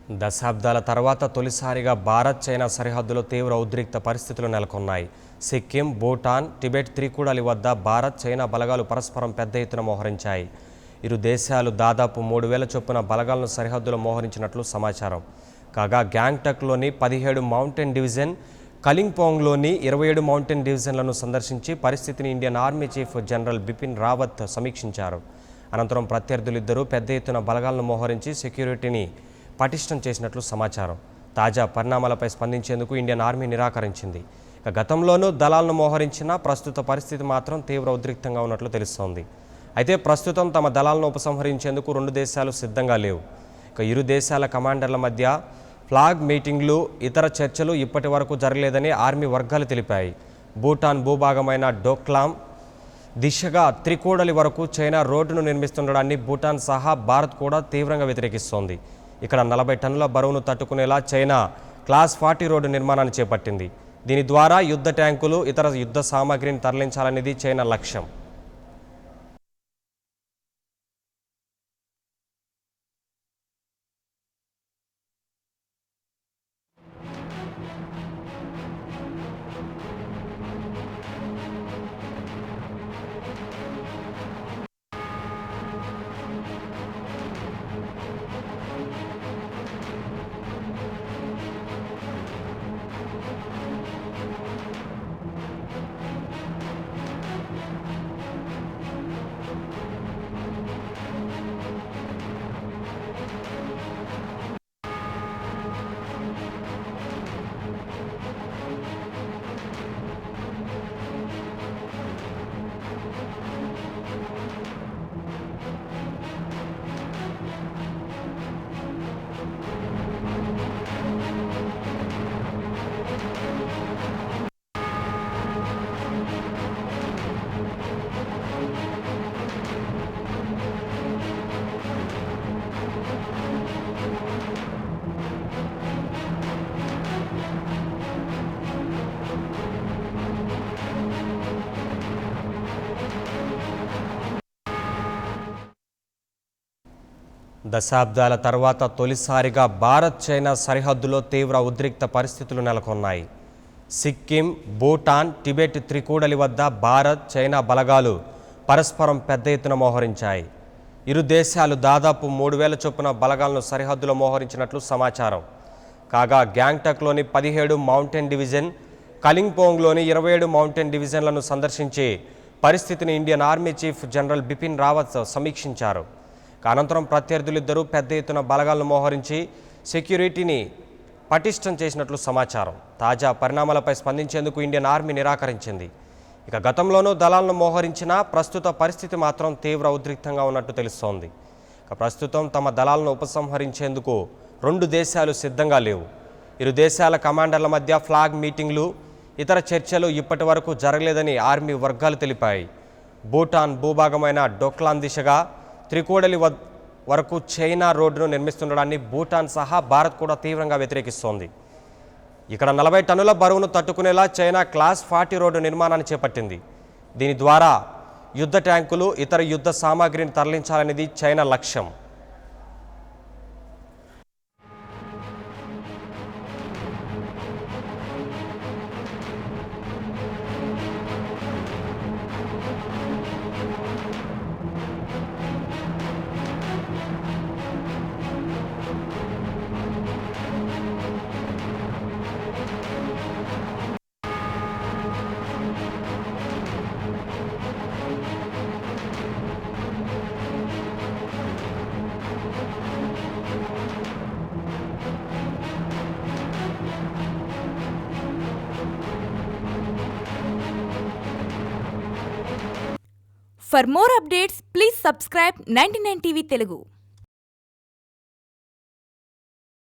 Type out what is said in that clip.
దశాబ్దాల తర్వాత తొలిసారిగా భారత్ చైనా సరిహద్దులో తీవ్ర ఉద్రిక్త పరిస్థితులు నెలకొన్నాయి. సిక్కిం, భూటాన్, టిబెట్ త్రికూడలి వద్ద భారత్ చైనా బలగాలు పరస్పరం పెద్ద ఎత్తున మోహరించాయి. ఇరు దేశాలు దాదాపు 3000 చొప్పున బలగాలను సరిహద్దులో మోహరించినట్లు సమాచారం. కాగా గ్యాంగ్టక్లోని 17 మౌంటైన్ డివిజన్, కలింపోంగ్లోని 27 మౌంటైన్ డివిజన్లను సందర్శించి పరిస్థితిని Indian army chief general Bipin Rawat సమీక్షించారు. అనంతరం ప్రత్యర్థులిద్దరూ పెద్ద ఎత్తున బలగాలను మోహరించి సెక్యూరిటీని పటిష్టం చేసినట్లు సమాచారం. తాజా పరిణామాలపై స్పందించేందుకు ఇండియన్ ఆర్మీ నిరాకరించింది. గతంలోనూ దళాలను మోహరించిన ప్రస్తుత పరిస్థితి మాత్రం తీవ్ర ఉద్రిక్తంగా ఉన్నట్లు తెలుస్తోంది. అయితే ప్రస్తుతం తమ దళాలను ఉపసంహరించేందుకు రెండు దేశాలు సిద్ధంగా లేవు. ఇరు దేశాల కమాండర్ల మధ్య ఫ్లాగ్ మీటింగ్లు, ఇతర చర్చలు ఇప్పటి వరకు జరగలేదని ఆర్మీ వర్గాలు తెలిపాయి. భూటాన్ భూభాగమైన డోక్లాం దిశగా త్రికూడలి వరకు చైనా రోడ్డును నిర్మిస్తుండడాన్ని భూటాన్ సహా భారత్ కూడా తీవ్రంగా వ్యతిరేకిస్తోంది. ఇక్కడ 40 టన్నుల బరువును తట్టుకునేలా చైనా క్లాస్ 40 రోడ్డు నిర్మాణాన్ని చేపట్టింది. దీని ద్వారా యుద్ధ ట్యాంకులు, ఇతర యుద్ధ సామాగ్రిని తరలించాలనేది చైనా లక్ష్యం. దశాబ్దాల తర్వాత తొలిసారిగా భారత్ చైనా సరిహద్దులో తీవ్ర ఉద్రిక్త పరిస్థితులు నెలకొన్నాయి. సిక్కిం, భూటాన్, టిబెట్ త్రికూడలి వద్ద భారత్ చైనా బలగాలు పరస్పరం పెద్ద ఎత్తున మోహరించాయి. ఇరు దేశాలు దాదాపు 3000 చొప్పున బలగాలను సరిహద్దులో మోహరించినట్లు సమాచారం. కాగా గ్యాంగ్టక్లోని 17 మౌంటైన్ డివిజన్, కలింపోంగ్లోని 27 మౌంటైన్ డివిజన్లను సందర్శించి పరిస్థితిని Indian army chief general Bipin Rawat సమీక్షించారు. అనంతరం ప్రత్యర్థులిద్దరూ పెద్ద ఎత్తున బలగాలను మోహరించి సెక్యూరిటీని పటిష్టం చేసినట్లు సమాచారం. తాజా పరిణామాలపై స్పందించేందుకు ఇండియన్ ఆర్మీ నిరాకరించింది. గతంలోనూ దళాలను మోహరించిన ప్రస్తుత పరిస్థితి మాత్రం తీవ్ర ఉద్రిక్తంగా ఉన్నట్టు తెలుస్తోంది. ప్రస్తుతం తమ దళాలను ఉపసంహరించేందుకు రెండు దేశాలు సిద్ధంగా లేవు. ఇరు దేశాల కమాండర్ల మధ్య ఫ్లాగ్ మీటింగ్లు, ఇతర చర్చలు ఇప్పటి వరకు జరగలేదని ఆర్మీ వర్గాలు తెలిపాయి. భూటాన్ భూభాగమైన డోక్లాం దిశగా త్రికూడలి వరకు చైనా రోడ్డును నిర్మిస్తుండడాన్ని భూటాన్ సహా భారత్ కూడా తీవ్రంగా వ్యతిరేకిస్తోంది. ఇక్కడ 40 టన్నుల బరువును తట్టుకునేలా చైనా క్లాస్ 40 రోడ్డు నిర్మాణాన్ని చేపట్టింది. దీని ద్వారా యుద్ధ ట్యాంకులు, ఇతర యుద్ధ సామాగ్రిని తరలించాలనేది చైనా లక్ష్యం. For more updates, please subscribe 99 TV Telugu.